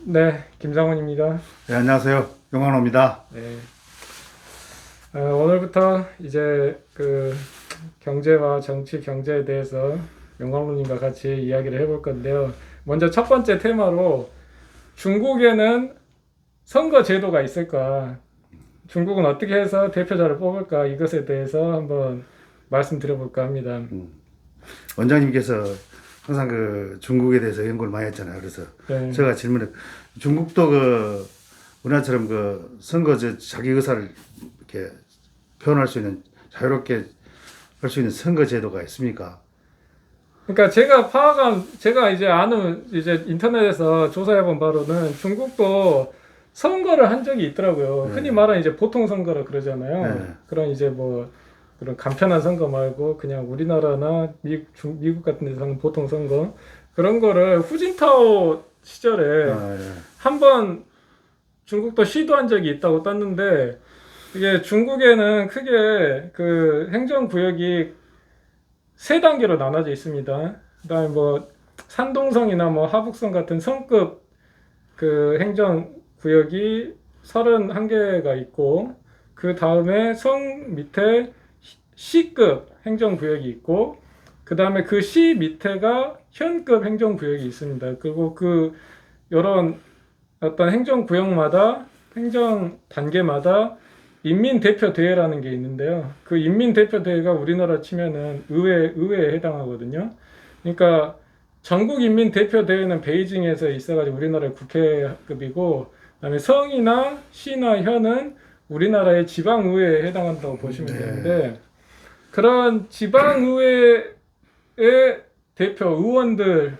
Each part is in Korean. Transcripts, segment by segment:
네, 김상훈입니다. 네, 안녕하세요. 용환호입니다. 네, 오늘부터 이제 경제와 정치, 경제에 대해서 영광로님과 같이 이야기를 해볼 건데요. 먼저 첫 번째 테마로 중국에는 선거 제도가 있을까? 중국은 어떻게 해서 대표자를 뽑을까? 이것에 대해서 한번 말씀드려볼까 합니다. 원장님께서 항상 중국에 대해서 연구를 많이 했잖아요. 그래서 네. 제가 질문해, 중국도 우리나라처럼 선거 자기 의사를 이렇게 표현할 수 있는, 자유롭게 할 수 있는 선거 제도가 있습니까? 그러니까 제가 이제 아는 이제 인터넷에서 조사해본 바로는 중국도 선거를 한 적이 있더라고요. 네. 흔히 말하는 이제 보통 선거라 그러잖아요. 네. 그런 이제 뭐 그런 간편한 선거 말고 그냥 우리나라나 미국 같은 데서 하는 보통 선거 그런 거를 후진타오 시절에 예. 한번 중국도 시도한 적이 있다고 떴는데 이게 중국에는 크게 그 행정구역이 세 단계로 나눠져 있습니다. 그다음에 뭐 산동성이나 뭐 하북성 같은 성급 그 행정구역이 31개가 있고 그 다음에 성 밑에 시급 행정구역이 있고 그 다음에 그 시 밑에가 현급 행정구역이 있습니다. 그리고 이런 어떤 행정구역마다 행정 단계마다 인민대표대회라는 게 있는데요. 그 인민대표대회가 우리나라 치면은 의회에 해당하거든요. 그러니까 전국인민대표대회는 베이징에서 있어가지고 우리나라의 국회급이고, 그다음에 성이나 시나 현은 우리나라의 지방의회에 해당한다고 보시면 되는데, 그런 지방의회의 대표 의원들을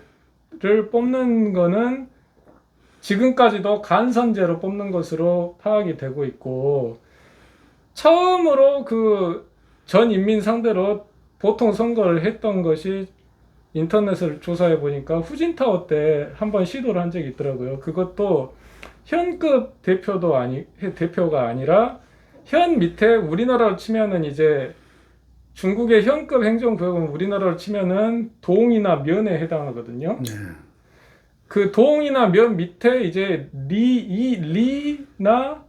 뽑는 거는 지금까지도 간선제로 뽑는 것으로 파악이 되고 있고, 처음으로 그 전 인민 상대로 보통 선거를 했던 것이 인터넷을 조사해 보니까 후진타오 때 한번 시도를 한 적이 있더라고요. 그것도 현급 대표가 아니라 현 밑에 우리나라로 치면은 이제 중국의 현급 행정구역은 우리나라로 치면은 동이나 면에 해당하거든요. 네. 그 동이나 면 밑에 이제 리나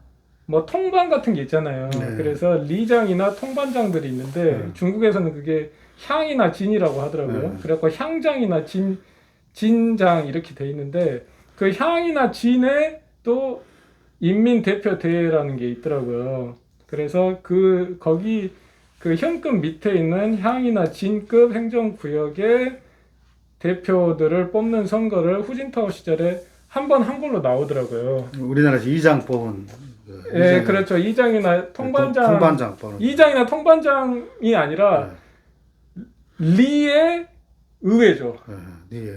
뭐 통반 같은 게 있잖아요. 네. 그래서 리장이나 통반장들이 있는데 중국에서는 그게 향이나 진이라고 하더라고요. 그래갖고 향장이나 진장 이렇게 돼 있는데 그 향이나 진에 또 인민대표대회라는 게 있더라고요. 그래서 거기 그 현급 밑에 있는 향이나 진급 행정구역의 대표들을 뽑는 선거를 후진타오 시절에 한 번 한 걸로 나오더라고요. 우리나라에서 이장 뽑은. 예, 그렇죠. 이장이나 통반장 뽑은. 이장이나 통반장이 아니라 리의 의회죠. 네.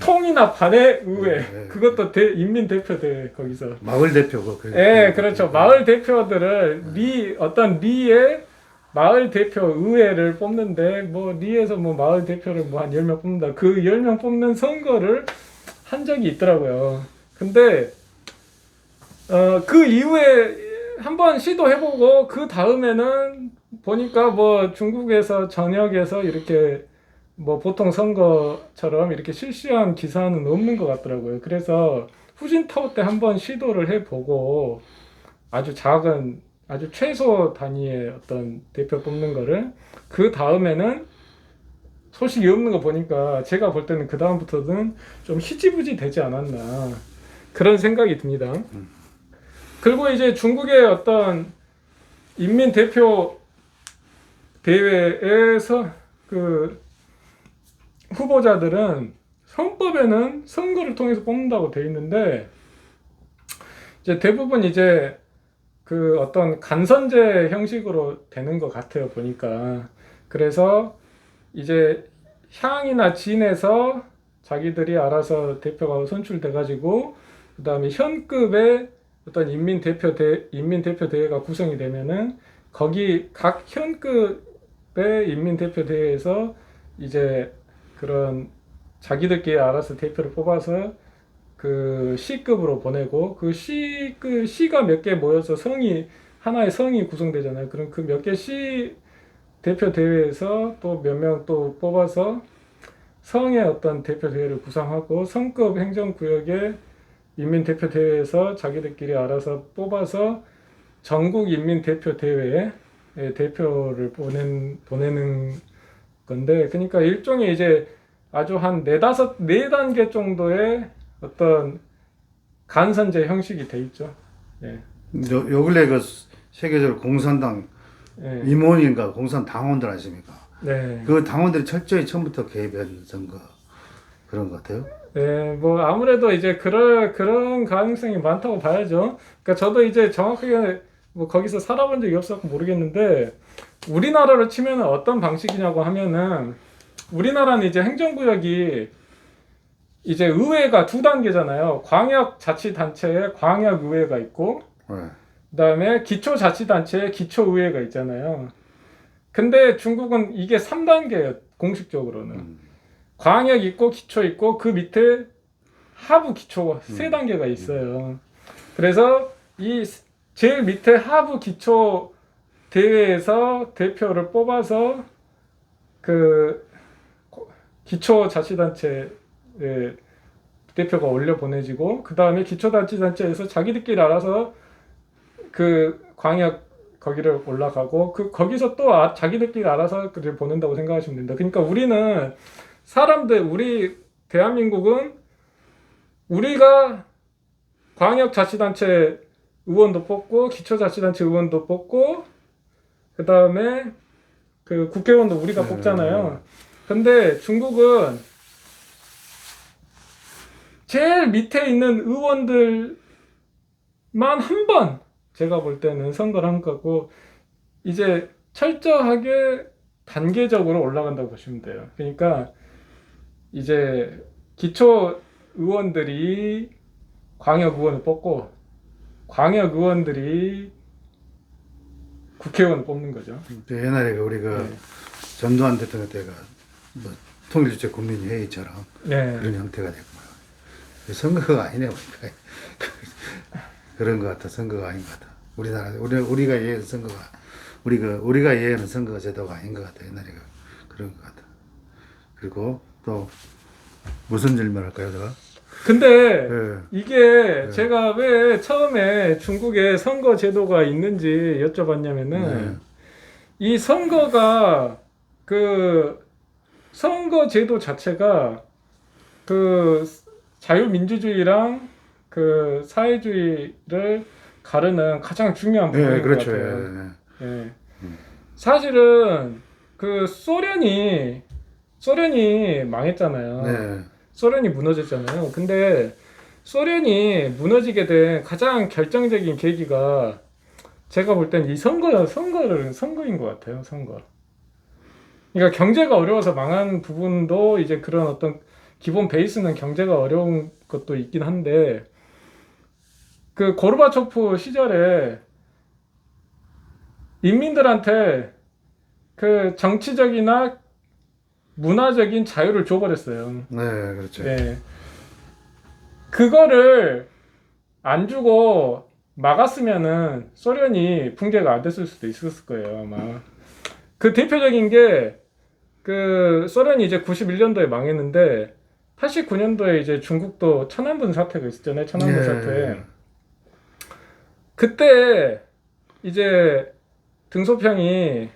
통이나 반의 의회. 네. 그것도 인민대표대 거기서. 마을 대표. 예, 그렇죠. 마을 대표들을 어떤 리의 마을 대표 의회를 뽑는데 뭐 리에서 뭐 마을 대표를 뭐 한 10명 뽑는다. 그 10명 뽑는 선거를 한 적이 있더라고요. 근데 그 이후에 한번 시도해보고 그 다음에는 보니까 뭐 중국에서 전역에서 이렇게 뭐 보통 선거처럼 이렇게 실시한 기사는 없는 것 같더라고요. 그래서 후진타오 때 한번 시도를 해보고 아주 작은 아주 최소 단위의 어떤 대표 뽑는 거를 그 다음에는 소식이 없는 거 보니까 제가 볼 때는 그 다음부터는 좀 희지부지 되지 않았나 그런 생각이 듭니다. 그리고 이제 중국의 어떤 인민 대표 대회에서 그 후보자들은 헌법에는 선거를 통해서 뽑는다고 돼 있는데 이제 대부분 이제 그 어떤 간선제 형식으로 되는 것 같아요 보니까. 그래서 이제 향이나 진에서 자기들이 알아서 대표가 선출돼 가지고 그다음에 현급의 어떤 인민대표대회가 구성이 되면은 거기 각 현급의 인민대표대회에서 이제 그런 자기들끼리 알아서 대표를 뽑아서 그 C급으로 보내고 그 C가 몇 개 모여서 하나의 성이 구성되잖아요. 그럼 그 몇 개 C 대표 대회에서 또 몇 명 또 뽑아서 성의 어떤 대표 대회를 구성하고 성급 행정구역의 인민대표대회에서 자기들끼리 알아서 뽑아서 전국 인민대표대회에 대표를 보내는 건데, 그러니까 일종의 이제 아주 한 네 단계 정도의 어떤 간선제 형식이 돼 있죠. 예. 요 근래 그 세계적으로 공산당 예. 임원인가 공산 당원들 아십니까? 네. 그 당원들이 철저히 처음부터 개입한 선거 그런 것 같아요. 네, 뭐 아무래도 이제 그런 가능성이 많다고 봐야죠. 그러니까 저도 이제 정확하게 뭐 거기서 살아본 적이 없어서 모르겠는데, 우리나라로 치면은 어떤 방식이냐고 하면은, 우리나라는 이제 행정구역이 이제 의회가 두 단계잖아요. 광역자치단체에 광역의회가 있고, 네. 그다음에 기초자치단체에 기초의회가 있잖아요. 근데 중국은 이게 3단계예요, 공식적으로는. 광역 있고 기초 있고 그 밑에 하부 기초 세 단계가 있어요. 그래서 이 제일 밑에 하부 기초 대회에서 대표를 뽑아서 그 기초자치단체에 대표가 올려 보내지고, 그 다음에 기초자치단체에서 자기들끼리 알아서 그 광역 거기를 올라가고, 그 거기서 또 자기들끼리 알아서 그를 보낸다고 생각하시면 됩니다. 그러니까 우리 대한민국은 우리가 광역자치단체 의원도 뽑고 기초자치단체 의원도 뽑고 그 다음에 그 국회의원도 우리가 뽑잖아요. 근데 중국은 제일 밑에 있는 의원들만 한 번, 제가 볼 때는 선거를 한 거고, 이제 철저하게 단계적으로 올라간다고 보시면 돼요. 그러니까 이제 기초 의원들이 광역 의원을 뽑고 광역 의원들이 국회의원을 뽑는 거죠. 옛날에 우리 그 전두환 대통령 때가 뭐 통일주체 국민회의처럼 네. 그런 형태가 됐고요. 선거가 아니네 보니까 그런 것 같아. 선거가 아닌 것 같아. 우리가 이해하는 선거가 우리가 이해하는 선거 제도가 아닌 것 같아. 옛날에 그런 것 같아. 그리고 또 무슨 질문할까요, 제가? 근데 네. 이게 제가 왜 처음에 중국에 선거 제도가 있는지 여쭤봤냐면은 이 선거가 그 선거 제도 자체가 그 자유민주주의랑 그 사회주의를 가르는 가장 중요한 부분인 그렇죠. 것 같아요. 예. 사실은 그 소련이 망했잖아요. 네. 소련이 무너졌잖아요. 근데 소련이 무너지게 된 가장 결정적인 계기가 제가 볼 땐 이 선거인 것 같아요. 선거. 그러니까 경제가 어려워서 망한 부분도 이제 그런 어떤 기본 베이스는 경제가 어려운 것도 있긴 한데, 그 고르바초프 시절에 인민들한테 그 정치적이나 문화적인 자유를 줘버렸어요. 네, 그렇죠. 네. 그거를 안 주고 막았으면은 소련이 붕괴가 안 됐을 수도 있었을 거예요, 아마. 그 대표적인 게 그 소련이 이제 91년도에 망했는데 89년도에 이제 중국도 천안분 사태가 있었잖아요. 천안분 사태. 그때 이제 등소평이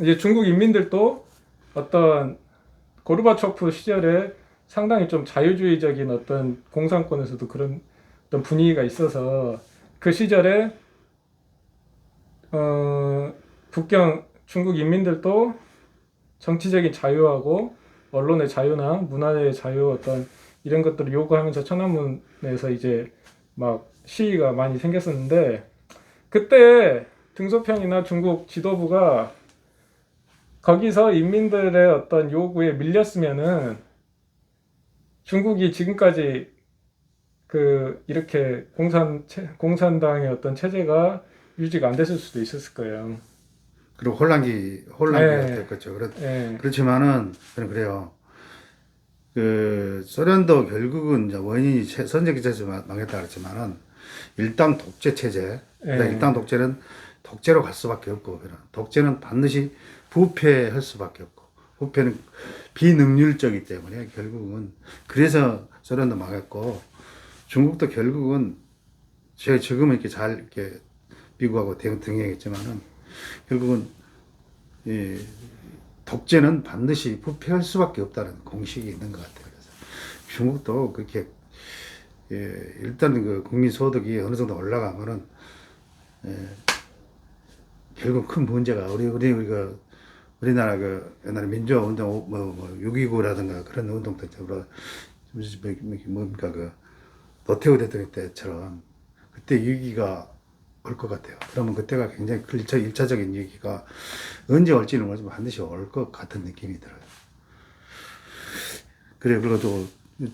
이제 중국 인민들도 어떤 고르바초프 시절에 상당히 좀 자유주의적인 어떤 공산권에서도 그런 어떤 분위기가 있어서 그 시절에 북경 중국 인민들도 정치적인 자유하고 언론의 자유나 문화의 자유 어떤 이런 것들을 요구하면서 천안문에서 이제 막 시위가 많이 생겼었는데, 그때 등소평이나 중국 지도부가 거기서 인민들의 어떤 요구에 밀렸으면은 중국이 지금까지 그 이렇게 공산당의 어떤 체제가 유지가 안 됐을 수도 있었을 거예요. 그리고 혼란기가 됐겠죠. 그렇지만은 저는 그래요. 그 소련도 결국은 이제 원인이 선제 체제 망했다 그랬지만은 일당 독재 체제. 일당 독재는 독재로 갈 수밖에 없고, 독재는 반드시 부패할 수밖에 없고, 부패는 비능률적이기 때문에 결국은 그래서 소련도 망했고, 중국도 결국은 제가 지금은 이렇게 잘 이렇게 미국하고 등행했지만은 결국은 이 독재는 반드시 부패할 수밖에 없다는 공식이 있는 것 같아요. 그래서 중국도 그렇게 일단 그 국민 소득이 어느 정도 올라가면은 결국 큰 문제가 우리나라 그 옛날에 민주화 운동 6.29라든가 그런 운동 때처럼 뭡니까 그 노태우 대통령 때처럼 그때 위기가 올 것 같아요. 그러면 그때가 굉장히 1차적인 위기가 언제 올지는 모르지만 반드시 올 것 같은 느낌이 들어요. 그래, 그리고 또 네.